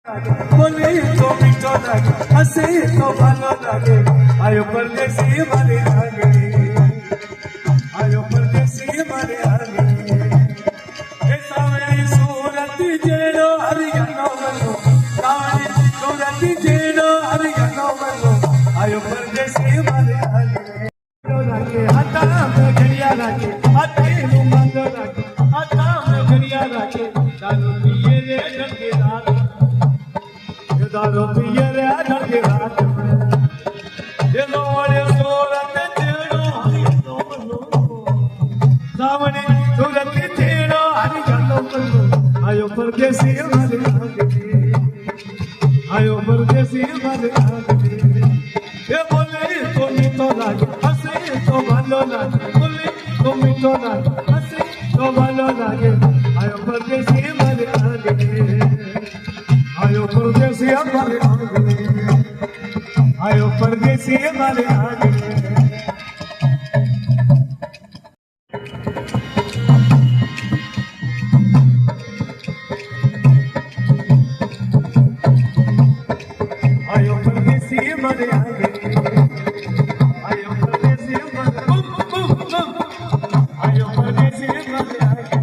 बोले तो मीठो लागे, हंसे तो भालो लागे, आयो परदेसी मारे आगे, आयो परदेसी मारे आगे। ए सावरी सूरत जेड़ो हरियाणो मनो, सावरी सूरत जेड़ो हरियाणो मनो, आयो परदेसी मारे आगे। हाथा में घड़िया लागे, हाथे नु मांगो लागे, हाथा में घड़िया लागे, दारू पिए रे ढंगे रात, दारू पिए रे ढंगे रात में, ये लोड़े सूरत जेड़ो हरियाणो मनो, सावरी सूरत जेड़ो हरियाणो मनो, आयो परदेसी मारे आगे, आयो परदेसी मारे आगे। ये बोले तो मीठो लागे, हंसे तो भालो लागे, बोले तो मीठो लागे, हंसे तो भालो लागे, आयो परदेसी मारे आगे, आयो परदेसी मारे आगे, आयो परदेसी मारे आगे। आयो परदेसी मारे आगे, आयो परदेसी मारे बम बम बम, आयो परदेसी मारे आगे।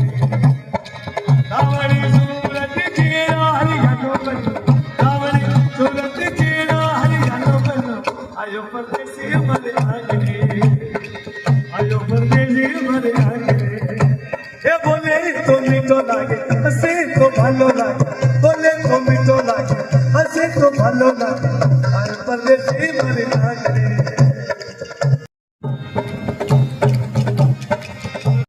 सावरी सूरत जेड़ो हरियाणो मनो, सावरी सूरत जेड़ो हरियाणो मनो, आयो परदेसी मारे आगे, आयो परदेसी मारे आगे। ए बोले तो मीठो लागे, हंसे तो भालो लागे, बोले तो मीठो लागे, हंसे तो भालो लागे,